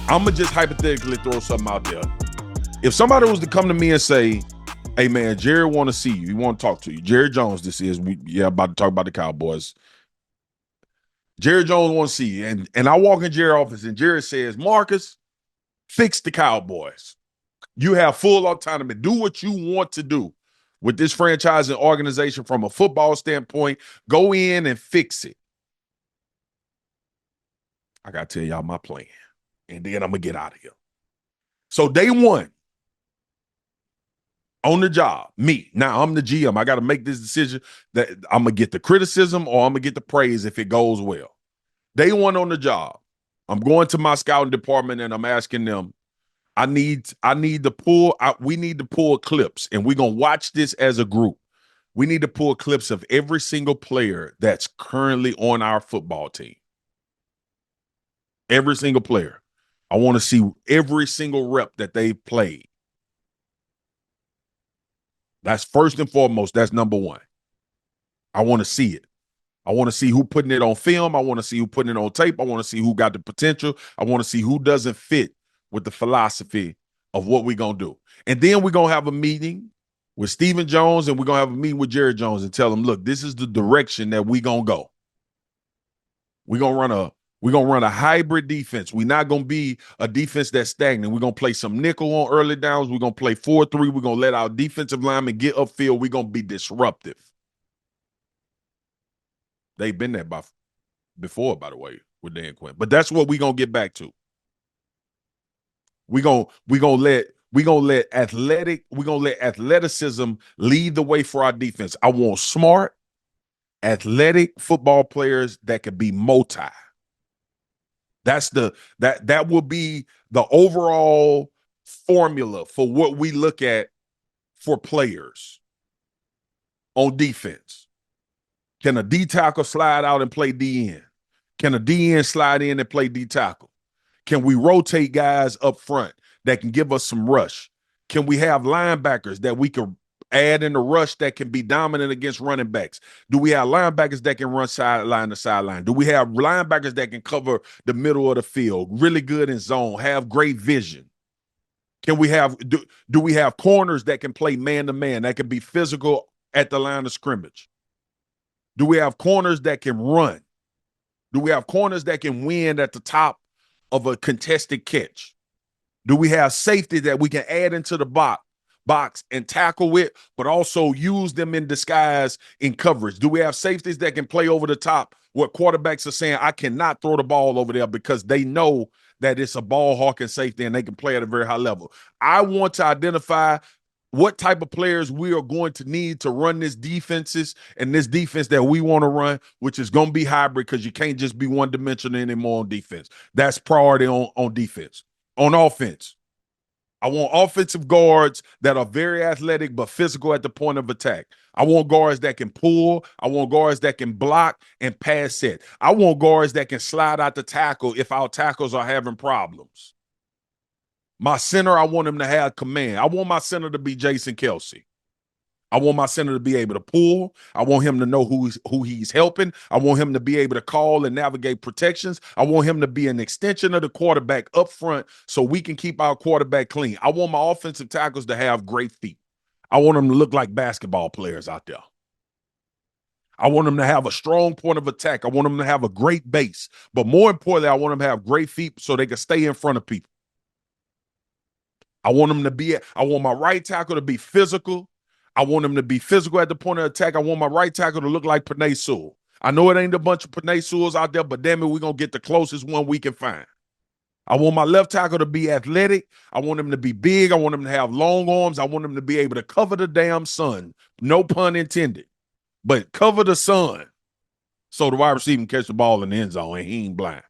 I'm going to just hypothetically throw something out there. If somebody was to come to me and say, hey, man, Jerry want to see you. He want to talk to you. Jerry Jones, this is. About to talk about the Cowboys. Jerry Jones want to see you. And I walk in Jerry's office, and Jerry says, Marcus, fix the Cowboys. You have full autonomy. Do what you want to do with this franchise and organization from a football standpoint. Go in and fix it. I got to tell y'all my plan. And then I'm going to get out of here. So day one, on the job, me. Now I'm the GM. I got to make this decision that I'm going to get the criticism or I'm going to get the praise if it goes well. Day one on the job, I'm going to my scouting department and I'm asking them, we need to pull clips, and we're going to watch this as a group. We need to pull clips of every single player that's currently on our football team. Every single player. I want to see every single rep that they've played. That's first and foremost. That's number one. I want to see it. I want to see who putting it on film. I want to see who putting it on tape. I want to see who got the potential. I want to see who doesn't fit with the philosophy of what we're going to do. And then we're going to have a meeting with Stephen Jones, and we're going to have a meeting with Jerry Jones and tell them, look, this is the direction that we're going to go. We're going to run a hybrid defense. We're not going to be a defense that's stagnant. We're going to play some nickel on early downs. We're going to play 4-3. We're going to let our defensive linemen get upfield. We're going to be disruptive. They've been there before, by the way, with Dan Quinn. But that's what we're going to get back to. We're gonna let athleticism lead the way for our defense. I want smart, athletic football players that can be multi. That will be the overall formula for what we look at for players on defense. Can a D tackle slide out and play DN? Can a DN slide in and play D tackle? Can we rotate guys up front that can give us some rush? Can we have linebackers that we can add in the rush that can be dominant against running backs? Do we have linebackers that can run sideline to sideline? Do we have linebackers that can cover the middle of the field, really good in zone, have great vision? Can we have do we have corners that can play man-to-man, that can be physical at the line of scrimmage? Do we have corners that can run? Do we have corners that can win at the top of a contested catch? Do we have safety that we can add into the box and tackle with, but also use them in disguise in coverage? Do we have safeties that can play over the top where quarterbacks are saying, I cannot throw the ball over there because they know that it's a ball hawking safety and they can play at a very high level? I want to identify what type of players we are going to need to run this defenses and this defense that we want to run, which is going to be hybrid because you can't just be one-dimensional anymore on defense. That's priority on defense. On offense, I want offensive guards that are very athletic but physical at the point of attack. I want guards that can pull. I want guards that can block and pass set. I want guards that can slide out the tackle if our tackles are having problems. My center, I want him to have command. I want my center to be Jason Kelsey. I want my center to be able to pull. I want him to know who he's helping. I want him to be able to call and navigate protections. I want him to be an extension of the quarterback up front so we can keep our quarterback clean. I want my offensive tackles to have great feet. I want them to look like basketball players out there. I want them to have a strong point of attack. I want them to have a great base. But more importantly, I want them to have great feet so they can stay in front of people. I want my right tackle to be physical. I want him to be physical at the point of attack. I want my right tackle to look like Penei Sewell. I know it ain't a bunch of Penei Sewells out there, but damn it, we're going to get the closest one we can find. I want my left tackle to be athletic. I want him to be big. I want him to have long arms. I want him to be able to cover the damn sun. No pun intended. But cover the sun so the wide receiver can catch the ball in the end zone and he ain't blind.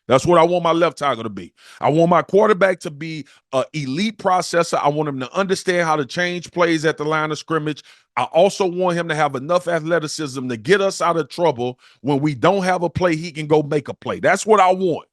That's what I want my left tackle to be. I want my quarterback to be an elite processor. I want him to understand how to change plays at the line of scrimmage. I also want him to have enough athleticism to get us out of trouble when we don't have a play, he can go make a play. That's what I want.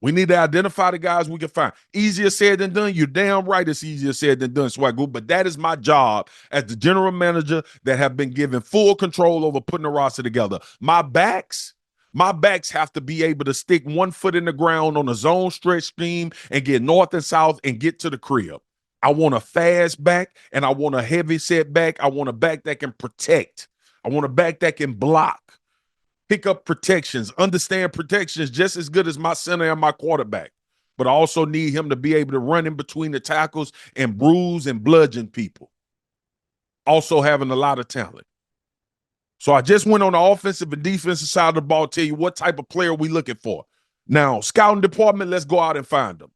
We need to identify the guys we can find. Easier said than done. You're damn right it's easier said than done, Swagu. But that is my job as the general manager that have been given full control over putting the roster together. My backs My backs have to be able to stick one foot in the ground on a zone stretch scheme and get north and south and get to the crib. I want a fast back and I want a heavy set back. I want a back that can protect. I want a back that can block, pick up protections, understand protections just as good as my center and my quarterback. But I also need him to be able to run in between the tackles and bruise and bludgeon people. Also having a lot of talent. So I just went on the offensive and defensive side of the ball, tell you what type of player we looking for. Now, scouting department, let's go out and find them.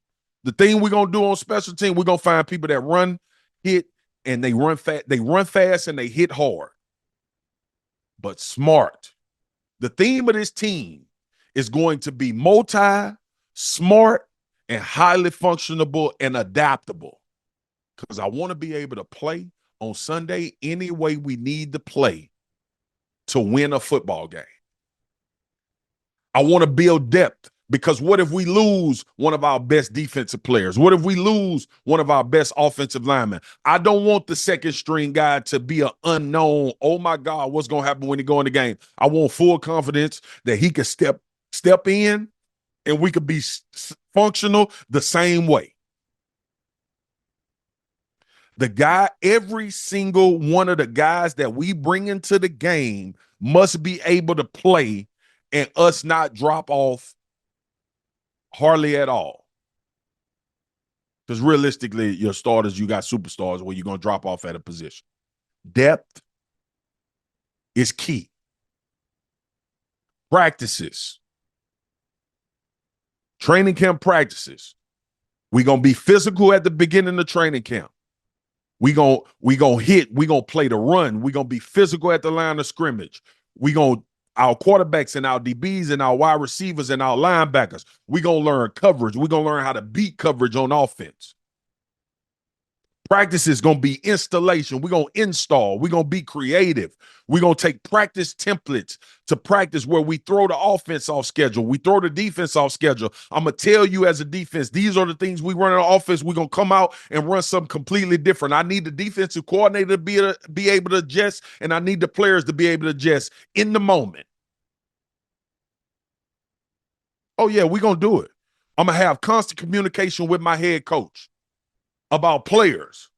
The thing we're going to do on special team, we're going to find people that run, hit, and they run fast. They run fast and they hit hard. But smart. The theme of this team is going to be multi, smart, and highly functionable and adaptable. Because I want to be able to play on Sunday any way we need to play to win a football game. I want to build depth because what if we lose one of our best defensive players? What if we lose one of our best offensive linemen? I don't want the second string guy to be an unknown, oh my God, what's going to happen when he go in the game? I want full confidence that he can step in and we could be functional the same way. The guy, every single one of the guys that we bring into the game must be able to play and us not drop off hardly at all. Because realistically, your starters, you got superstars where you're going to drop off at a position. Depth is key. Practices. Training camp practices. We're going to be physical at the beginning of training camp. We gonna hit, we gonna play the run, we gonna be physical at the line of scrimmage. Our quarterbacks and our DBs and our wide receivers and our linebackers, we gonna learn coverage. We gonna learn how to beat coverage on offense. Practice is gonna be installation. We're gonna install, we're gonna be creative. We're gonna take practice templates to practice where we throw the offense off schedule, we throw the defense off schedule. I'm gonna tell you as a defense, these are the things we run in the offense. We're gonna come out and run something completely different. I need the defensive coordinator to be able to adjust, and I need the players to be able to adjust in the moment. Oh yeah, we're gonna do it. I'm gonna have constant communication with my head coach about players,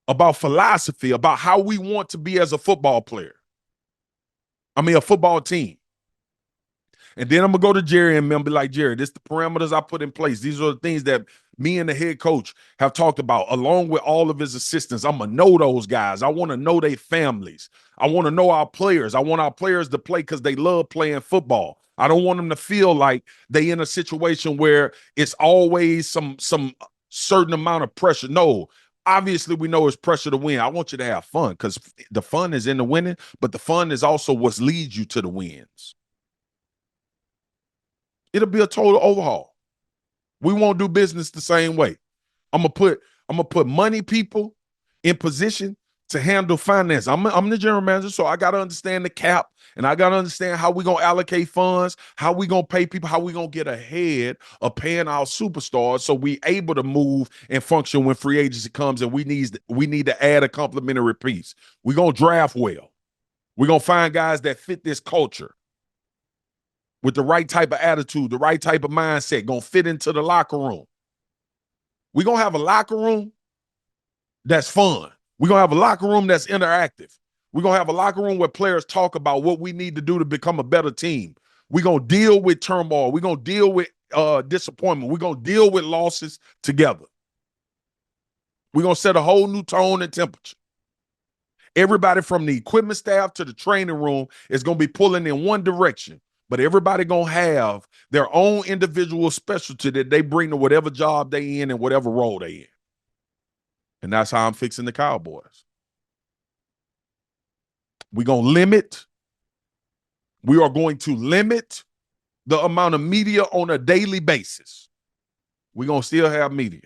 about philosophy, about how we want to be as a football player. A football team. And then I'm going to go to Jerry and be like, Jerry, this is the parameters I put in place. These are the things that me and the head coach have talked about, along with all of his assistants. I'm going to know those guys. I want to know their families. I want to know our players. I want our players to play because they love playing football. I don't want them to feel like they in a situation where it's always some certain amount of pressure. No, obviously we know it's pressure to win. I want you to have fun because the fun is in the winning, but the fun is also what leads you to the wins. It'll be a total overhaul. We won't do business the same way. I'm gonna put money people in position to handle finance. I'm the general manager, so I gotta understand the cap and I gotta understand how we gonna allocate funds, how we gonna pay people, how we gonna get ahead of paying our superstars so we able to move and function when free agency comes and we need to add a complementary piece. We're gonna draft well. We're gonna find guys that fit this culture with the right type of attitude, the right type of mindset, gonna fit into the locker room. We're gonna have a locker room that's fun. We're going to have a locker room that's interactive. We're going to have a locker room where players talk about what we need to do to become a better team. We're going to deal with turmoil. We're going to deal with disappointment. We're going to deal with losses together. We're going to set a whole new tone and temperature. Everybody from the equipment staff to the training room is going to be pulling in one direction, but everybody going to have their own individual specialty that they bring to whatever job they in and whatever role they in. And that's how I'm fixing the Cowboys. We are going to limit the amount of media on a daily basis. We're going to still have media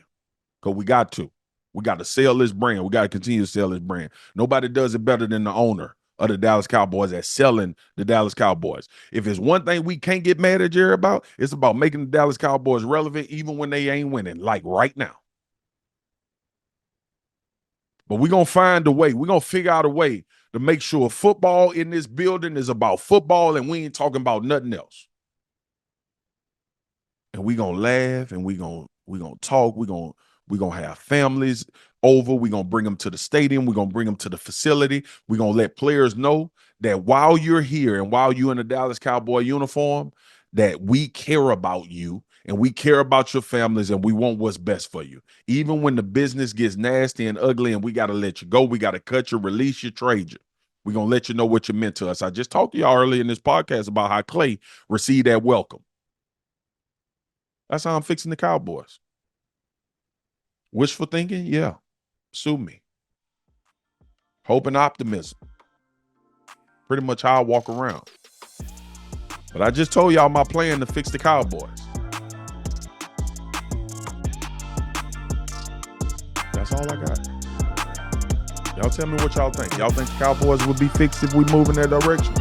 because we got to. We got to sell this brand. We got to continue to sell this brand. Nobody does it better than the owner of the Dallas Cowboys at selling the Dallas Cowboys. If it's one thing we can't get mad at Jerry about, it's about making the Dallas Cowboys relevant even when they ain't winning, like right now. But we're going to find a way. We're going to figure out a way to make sure football in this building is about football and we ain't talking about nothing else. And we gonna laugh and we gonna talk. We gonna have families over. We gonna bring them to the stadium. We gonna bring them to the facility. We gonna let players know that while you're here and while you're in the Dallas Cowboy uniform, that we care about you and we care about your families and we want what's best for you. Even when the business gets nasty and ugly and we got to let you go, we got to cut you, release you, trade you. We're going to let you know what you meant to us. I just talked to y'all earlier in this podcast about how Clay received that welcome. That's how I'm fixing the Cowboys. Wishful thinking? Yeah. Sue me. Hope and optimism. Pretty much how I walk around. But I just told y'all my plan to fix the Cowboys. That's all I got. Y'all tell me what y'all think. Y'all think the Cowboys would be fixed if we move in that direction?